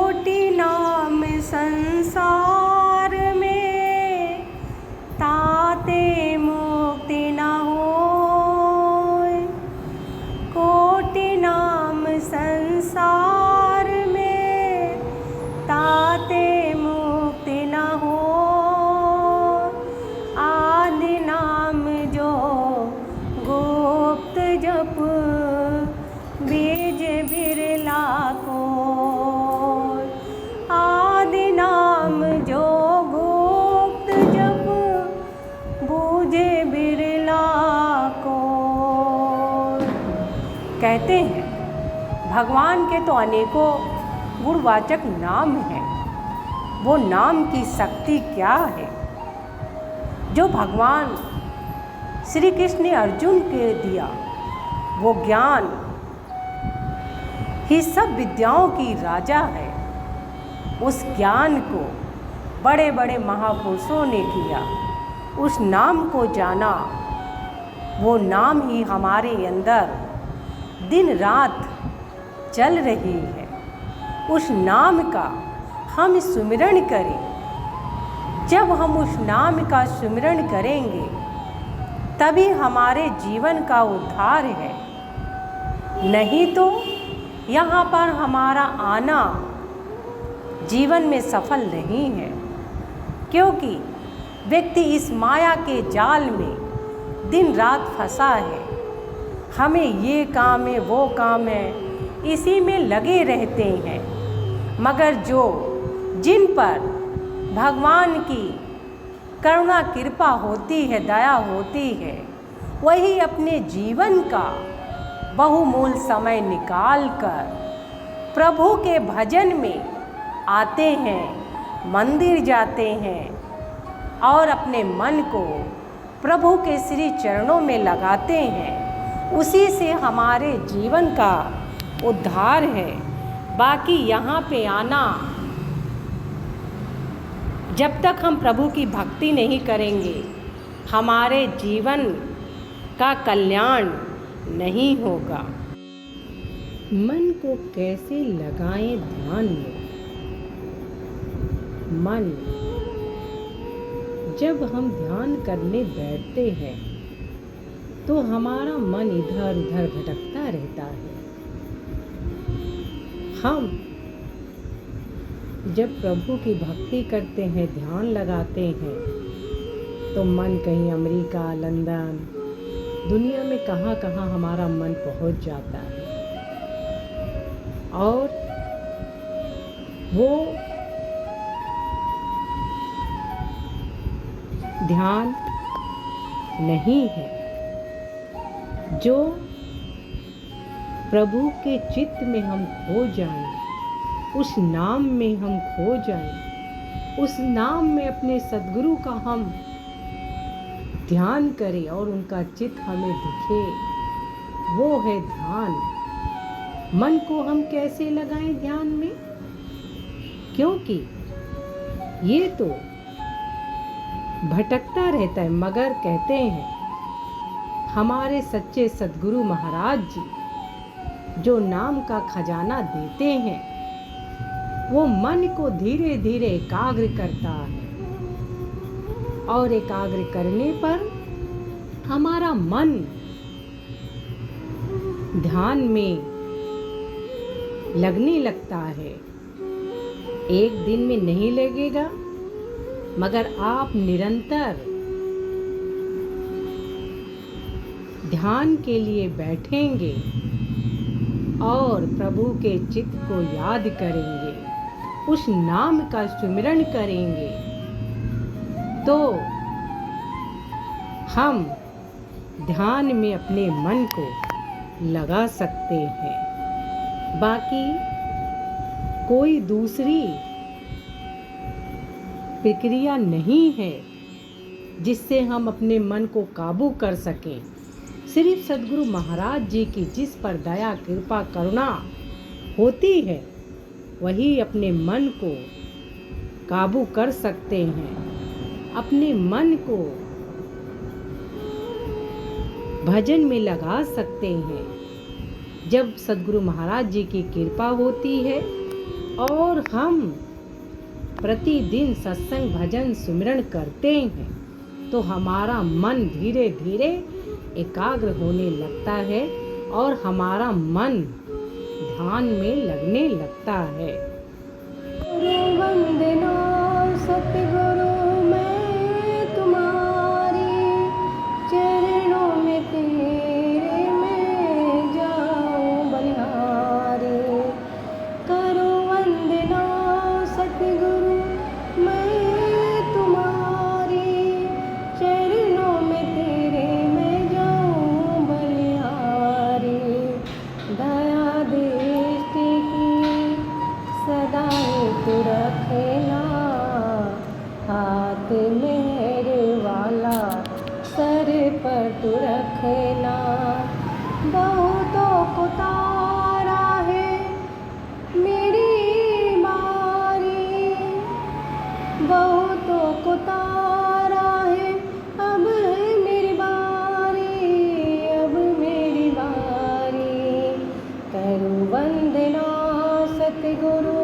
कोटि नाम संसार में, ताते मुक्ति न होय। कोटि नाम संसार में, ताते मुक्ति न होय। आदि नाम जो गुप्त जप, बीज बिरला कोय। आदि नाम जो गुप्त जप, बूझे बिरला कोय। कहते हैं भगवान के तो अनेकों गुणवाचक नाम हैं। वो नाम की शक्ति क्या है जो भगवान श्री कृष्ण ने अर्जुन के दिया? वो ज्ञान ही सब विद्याओं की राजा है। उस ज्ञान को बड़े बड़े महापुरुषों ने किया, उस नाम को जाना। वो नाम ही हमारे अंदर दिन रात चल रही है। उस नाम का हम सुमिरन करें। जब हम उस नाम का सुमिरन करेंगे तभी हमारे जीवन का उद्धार है। नहीं तो यहाँ पर हमारा आना जीवन में सफल नहीं है, क्योंकि व्यक्ति इस माया के जाल में दिन रात फंसा है। हमें ये काम है, वो काम है, इसी में लगे रहते हैं। मगर जिन पर भगवान की करुणा कृपा होती है, दया होती है, वही अपने जीवन का बहुमूल्य समय निकाल कर प्रभु के भजन में आते हैं, मंदिर जाते हैं और अपने मन को प्रभु के श्री चरणों में लगाते हैं। उसी से हमारे जीवन का उद्धार है। बाकी यहाँ पे आना, जब तक हम प्रभु की भक्ति नहीं करेंगे हमारे जीवन का कल्याण नहीं होगा। मन को कैसे लगाएं ध्यान में? मन, जब हम ध्यान करने बैठते हैं तो हमारा मन इधर उधर भटकता रहता है। हम जब प्रभु की भक्ति करते हैं, ध्यान लगाते हैं, तो मन कहीं अमेरिका, लंदन, दुनिया में कहाँ कहाँ हमारा मन पहुँच जाता है। और वो ध्यान नहीं है जो प्रभु के चित्त में हम खो जाएं, उस नाम में हम खो जाएं, उस नाम में अपने सद्गुरु का हम ध्यान करें और उनका चित्त हमें दिखे। वो है ध्यान। मन को हम कैसे लगाएं ध्यान में? क्योंकि ये तो भटकता रहता है। मगर कहते हैं हमारे सच्चे सद्गुरु महाराज जी जो नाम का खजाना देते हैं, वो मन को धीरे धीरे एकाग्र करता है। और एकाग्र करने पर हमारा मन ध्यान में लगने लगता है। एक दिन में नहीं लगेगा, मगर आप निरंतर ध्यान के लिए बैठेंगे और प्रभु के चित्त को याद करेंगे, उस नाम का सुमिरन करेंगे, तो हम ध्यान में अपने मन को लगा सकते हैं। बाकी कोई दूसरी प्रक्रिया नहीं है जिससे हम अपने मन को काबू कर सकें। सिर्फ सद्गुरु महाराज जी की जिस पर दया कृपा करुणा होती है वही अपने मन को काबू कर सकते हैं। अपने मन को भजन में लगा सकते हैं। जब सद्गुरु महाराज जी की कृपा होती है और हम प्रतिदिन सत्संग भजन सुमिरन करते हैं तो हमारा मन धीरे धीरे एकाग्र होने लगता है और हमारा मन ध्यान में लगने लगता है। गुरु वंदना सतगुरु मैं तुम्हारी, चरणों में तेरे मैं जाऊं बलिहारी। करो वंदना सतगुरु मैं तुम्हारी, चरणों में तेरे मैं जाऊं बलिहारी। दया दृष्टि की सदाई तू रखना, हाथ मेरे वाला सर पर तू रखना। बहुतों को तारा है मेरी बारी, बहुतों को तारा है अब है मेरी बारी, अब मेरी बारी। करूं वंदना सतगुरु